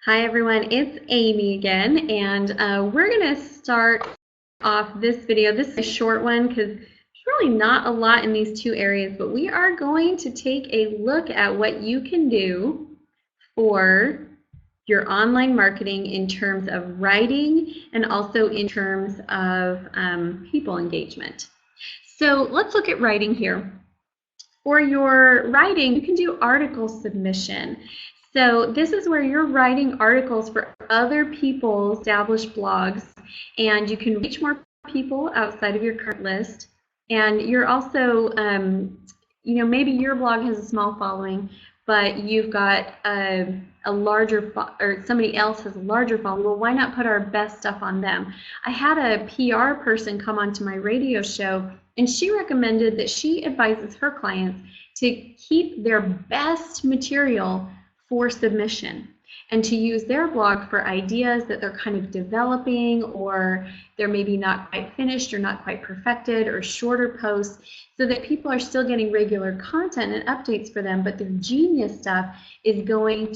Hi everyone, it's Amy again, and we're going to start off this video. This is a short one because there's really not a lot in these two areas, but we are going to take a look at what you can do for your online marketing in terms of writing and also in terms of people engagement. So let's look at writing here. For your writing, you can do article submission. So this is where you're writing articles for other people's established blogs, and you can reach more people outside of your current list. And you're also, maybe your blog has a small following, but you've got a larger, or somebody else has a larger following. Well, why not put our best stuff on them? I had a PR person come onto my radio show, and she recommended that she advises her clients to keep their best material for submission and to use their blog for ideas that they're kind of developing, or they're maybe not quite finished or not quite perfected, or shorter posts, so that people are still getting regular content and updates for them, but their genius stuff is going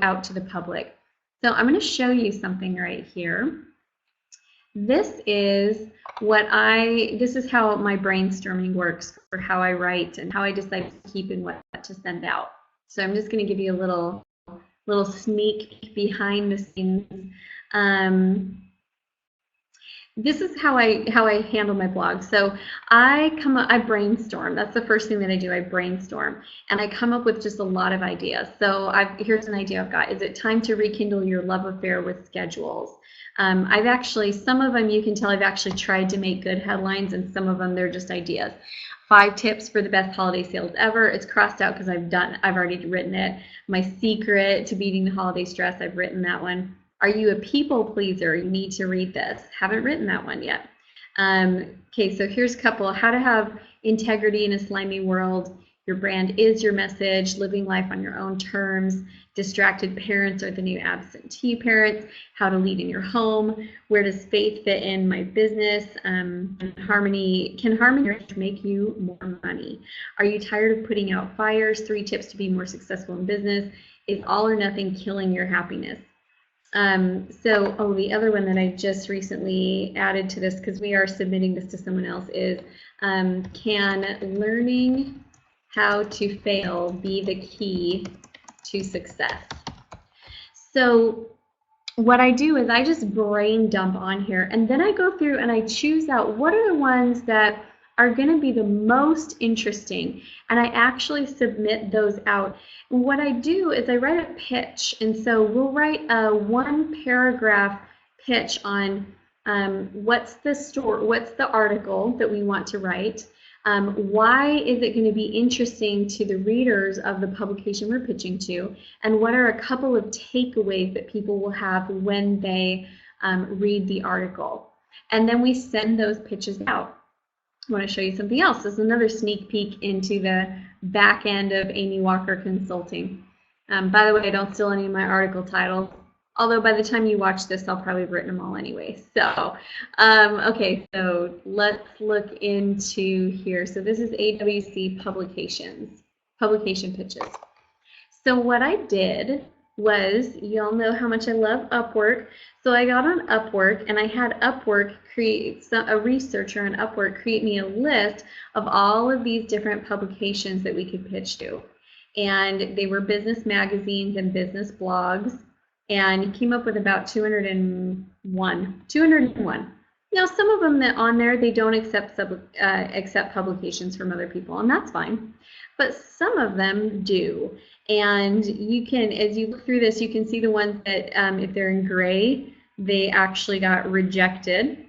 out to the public. So I'm going to show you something right here. This is how my brainstorming works for how I write and how I decide to keep and what to send out. So I'm just going to give you a little sneak behind the scenes. This is how I handle my blog. So I brainstorm. That's the first thing that I do. I brainstorm, and I come up with just a lot of ideas. So here's an idea I've got. Is it time to rekindle your love affair with schedules? Some of them you can tell I've actually tried to make good headlines, and some of them they're just ideas. 5 tips for the best holiday sales ever. It's crossed out because I've already written it. My secret to beating the holiday stress, I've written that one. Are you a people pleaser? You need to read this. Haven't written that one yet. Okay, so here's a couple. How to have integrity in a slimy world. Your brand is your message. Living life on your own terms. Distracted parents are the new absentee parents. How to lead in your home. Where does faith fit in my business? Can harmony make you more money? Are you tired of putting out fires? 3 tips to be more successful in business. Is all or nothing killing your happiness? The other one that I just recently added to this, because we are submitting this to someone else, is can learning how to fail be the key to success? So what I do is I just brain dump on here, and then I go through and I choose out what are the ones that are going to be the most interesting, and I actually submit those out. And what I do is I write a pitch, and so we'll write a 1-paragraph pitch on what's the article that we want to write, why is it going to be interesting to the readers of the publication we're pitching to, and what are a couple of takeaways that people will have when they read the article. And then we send those pitches out. I want to show you something else. This is another sneak peek into the back end of Amy Walker Consulting. By the way, I don't steal any of my article titles, although by the time you watch this, I'll probably have written them all anyway. So, okay, so let's look into here. So this is AWC Publications, publication pitches. So what I did was, y'all know how much I love Upwork, so I got on Upwork and I had Upwork a researcher on Upwork create me a list of all of these different publications that we could pitch to. And they were business magazines and business blogs, and came up with about 201. Now, some of them that on there, they don't accept publications from other people, and that's fine. But some of them do. And you can, as you look through this, you can see the ones that, if they're in gray, they actually got rejected.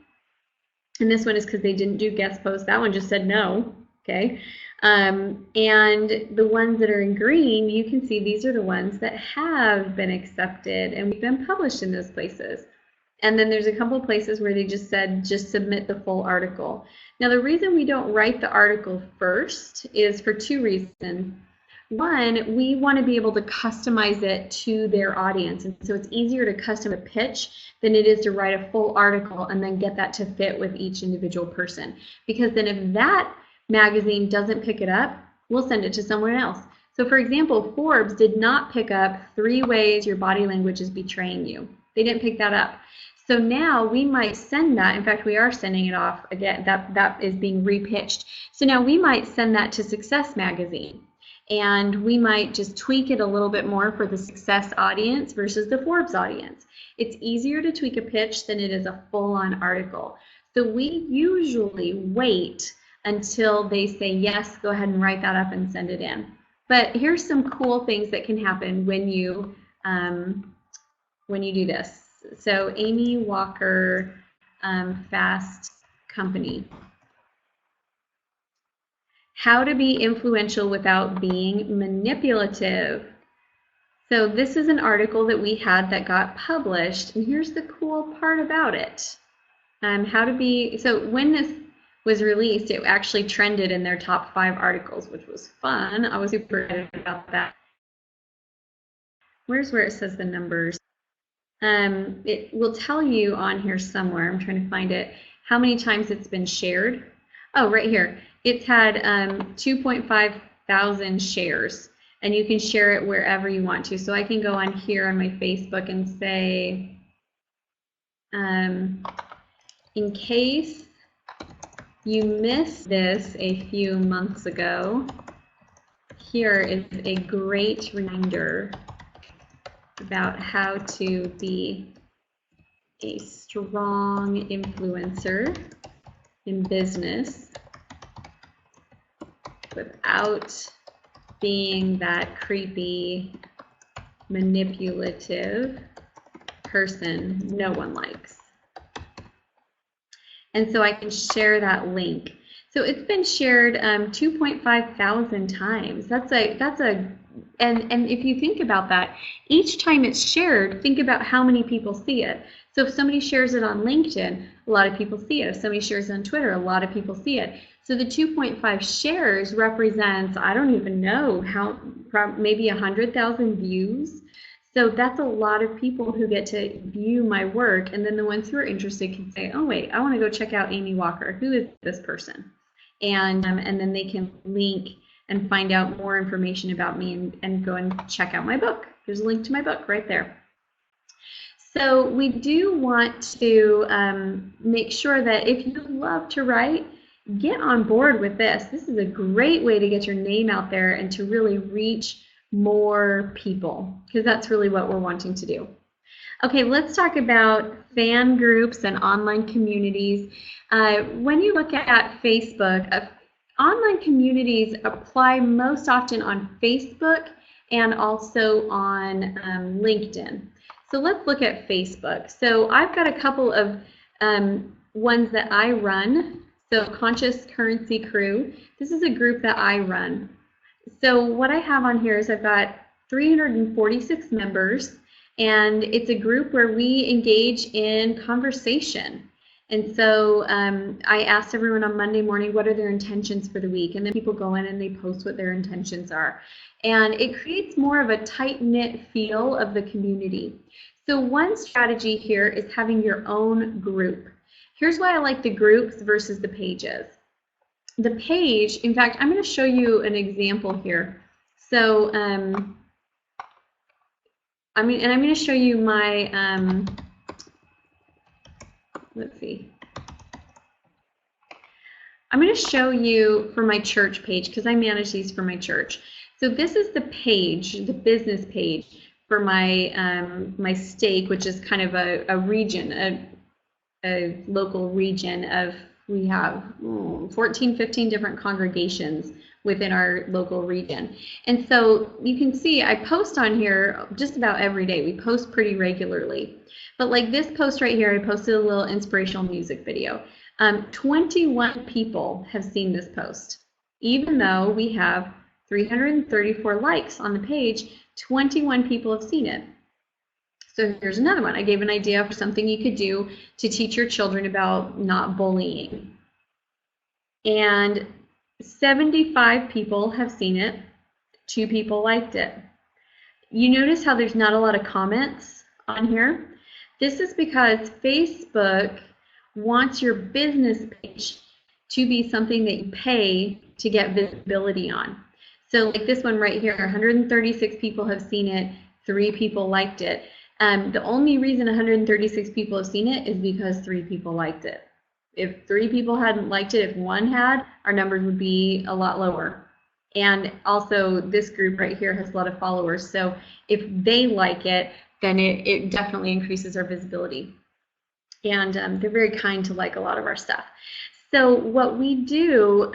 And this one is because they didn't do guest posts. That one just said no. Okay. And the ones that are in green, you can see these are the ones that have been accepted and we've been published in those places. And then there's a couple of places where they just said, just submit the full article. Now, the reason we don't write the article first is for 2 reasons. One, we want to be able to customize it to their audience. And so it's easier to custom a pitch than it is to write a full article and then get that to fit with each individual person. Because then if that magazine doesn't pick it up, we'll send it to someone else. So for example, Forbes did not pick up 3 ways your body language is betraying you. They didn't pick that up. So now we might send that. In fact, we are sending it off again. That is being repitched. So now we might send that to Success Magazine. And we might just tweak it a little bit more for the Success audience versus the Forbes audience. It's easier to tweak a pitch than it is a full-on article. So we usually wait until they say, yes, go ahead and write that up and send it in. But here's some cool things that can happen when you do this. So Amy Walker Fast Company. How to be influential without being manipulative. So this is an article that we had that got published, and here's the cool part about it. So when this was released, it actually trended in their top 5 articles, which was fun. I was super excited about that. Where's where it says the numbers? It will tell you on here somewhere, I'm trying to find it, how many times it's been shared. Oh, right here. It's had 2.5 thousand shares, and you can share it wherever you want to. So I can go on here on my Facebook and say, in case you missed this a few months ago, here is a great reminder about how to be a strong influencer in business without being that creepy, manipulative person no one likes. And so I can share that link. So it's been shared 2.5 thousand times. And if you think about that, each time it's shared, think about how many people see it. So if somebody shares it on LinkedIn, a lot of people see it. If somebody shares it on Twitter, a lot of people see it. So the 2.5 shares represents, I don't even know how, maybe 100,000 views. So that's a lot of people who get to view my work, and then the ones who are interested can say, oh wait, I want to go check out Amy Walker. Who is this person? And then they can link and find out more information about me and go and check out my book. There's a link to my book right there. So we do want to make sure that if you love to write, get on board with this. This is a great way to get your name out there and to really reach more people, because that's really what we're wanting to do. Okay, let's talk about fan groups and online communities. When you look at Facebook, online communities apply most often on Facebook and also on LinkedIn. So let's look at Facebook. So I've got a couple of ones that I run. So Conscious Currency Crew, this is a group that I run. So what I have on here is I've got 346 members, and it's a group where we engage in conversation. And so I asked everyone on Monday morning, what are their intentions for the week? And then people go in and they post what their intentions are. And it creates more of a tight-knit feel of the community. So one strategy here is having your own group. Here's why I like the groups versus the pages. The page, in fact, I'm going to show you an example here. So, I'm going to show you my, let's see. I'm going to show you for my church page, because I manage these for my church. So this is the page, the business page for my my stake, which is kind of a region, a local region of, we have 14, 15 different congregations within our local region. And so you can see I post on here just about every day. We post pretty regularly. But like this post right here, I posted a little inspirational music video. 21 people have seen this post. Even though we have 334 likes on the page, 21 people have seen it. So here's another one. I gave an idea for something you could do to teach your children about not bullying. And 75 people have seen it. 2 people liked it. You notice how there's not a lot of comments on here? This is because Facebook wants your business page to be something that you pay to get visibility on. So like this one right here, 136 people have seen it, 3 people liked it. The only reason 136 people have seen it is because 3 people liked it. If 3 people hadn't liked it, if 1 had, our numbers would be a lot lower. And also this group right here has a lot of followers. So if they like it, then it definitely increases our visibility. And they're very kind to like a lot of our stuff. So what we do,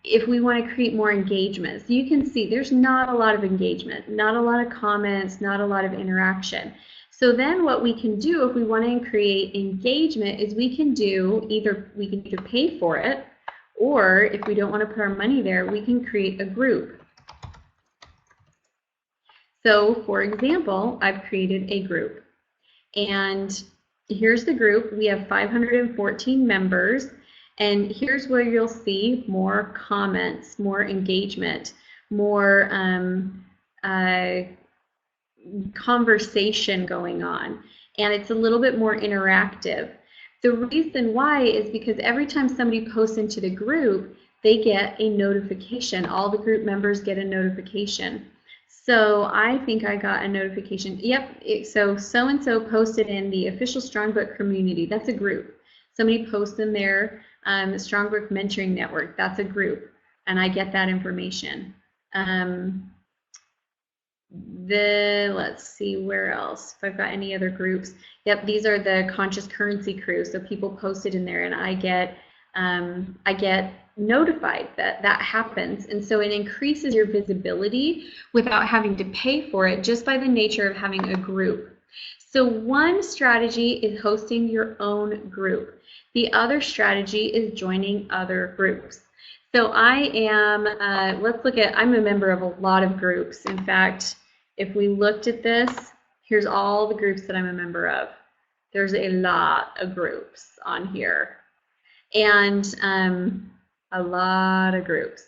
if we want to create more engagement, so you can see there's not a lot of engagement, not a lot of comments, not a lot of interaction. So then what we can do if we want to create engagement is we can either pay for it, or if we don't want to put our money there, we can create a group. So for example, I've created a group, and here's the group. We have 514 members, and here's where you'll see more comments, more engagement, more conversation going on, and it's a little bit more interactive. The reason why is because every time somebody posts into the group, they get a notification. All the group members get a notification. So I think I got a notification. Yep, so-and-so posted in the official Strongbook community. That's a group. Somebody posts in there, the Strongbook Mentoring Network. That's a group, and I get that information. Let's see where else, if I've got any other groups. Yep, these are the Conscious Currency crew. So people posted in there, and I get notified that that happens. And so it increases your visibility without having to pay for it, just by the nature of having a group. So one strategy is hosting your own group. The other strategy is joining other groups. So I am, I'm a member of a lot of groups. In fact, if we looked at this, here's all the groups that I'm a member of. There's a lot of groups on here, and a lot of groups.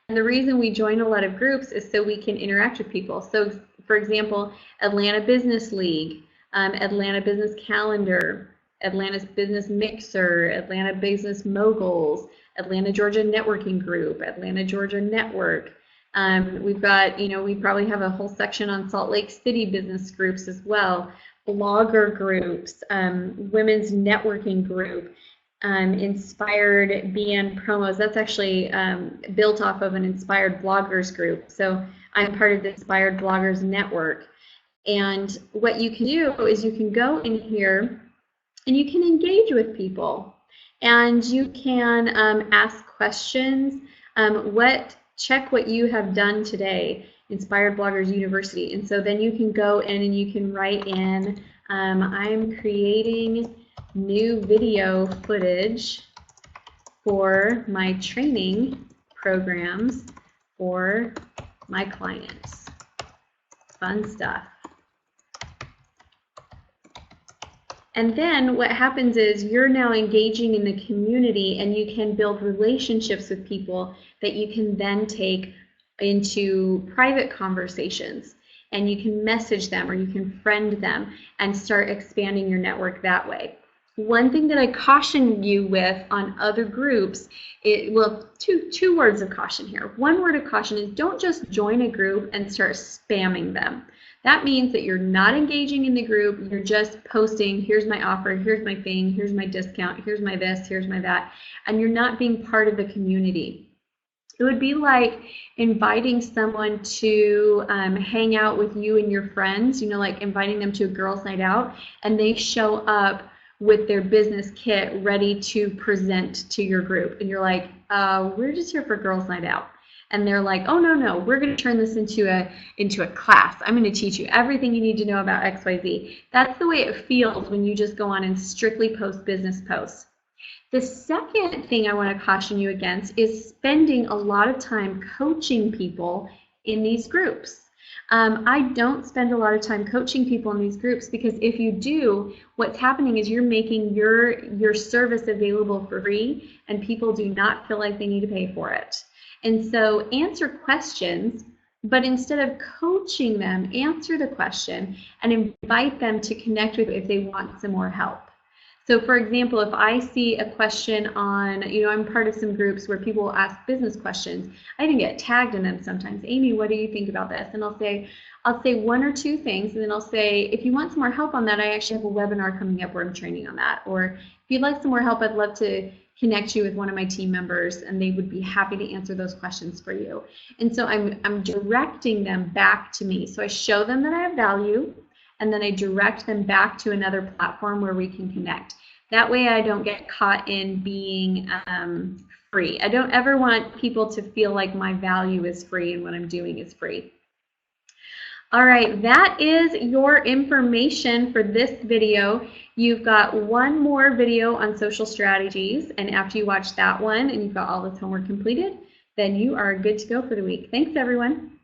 And the reason we join a lot of groups is so we can interact with people. So for example, Atlanta Business League, Atlanta Business Calendar, Atlanta Business Mixer, Atlanta Business Moguls, Atlanta Georgia Networking Group, Atlanta Georgia Network. We've got, we probably have a whole section on Salt Lake City business groups as well, blogger groups, women's networking group, inspired BN promos. That's actually built off of an inspired bloggers group. So I'm part of the Inspired Bloggers Network. And what you can do is you can go in here and you can engage with people, and you can ask questions. Check what you have done today, Inspired Bloggers University. And so then you can go in and you can write in, I'm creating new video footage for my training programs for my clients. Fun stuff. And then what happens is you're now engaging in the community, and you can build relationships with people that you can then take into private conversations, and you can message them or you can friend them and start expanding your network that way. One thing that I caution you with on other groups, two words of caution here. One word of caution is don't just join a group and start spamming them. That means that you're not engaging in the group, you're just posting, here's my offer, here's my thing, here's my discount, here's my this, here's my that, and you're not being part of the community. It would be like inviting someone to hang out with you and your friends, like inviting them to a girls' night out, and they show up with their business kit ready to present to your group. And you're like, we're just here for girls' night out. And they're like, oh, no, we're going to turn this into a class. I'm going to teach you everything you need to know about XYZ. That's the way it feels when you just go on and strictly post business posts. The second thing I want to caution you against is spending a lot of time coaching people in these groups. I don't spend a lot of time coaching people in these groups, because if you do, what's happening is you're making your service available for free, and people do not feel like they need to pay for it. And so answer questions, but instead of coaching them, answer the question and invite them to connect with you if they want some more help. So for example, if I see a question on, I'm part of some groups where people will ask business questions. I even get tagged in them sometimes. Amy, what do you think about this? And I'll say one or two things, and then I'll say, if you want some more help on that, I actually have a webinar coming up where I'm training on that. Or if you'd like some more help, I'd love to connect you with one of my team members, and they would be happy to answer those questions for you. And so I'm directing them back to me. So I show them that I have value, and then I direct them back to another platform where we can connect. That way I don't get caught in being free. I don't ever want people to feel like my value is free and what I'm doing is free. All right, that is your information for this video. You've got one more video on social strategies, and after you watch that one and you've got all this homework completed, then you are good to go for the week. Thanks, everyone.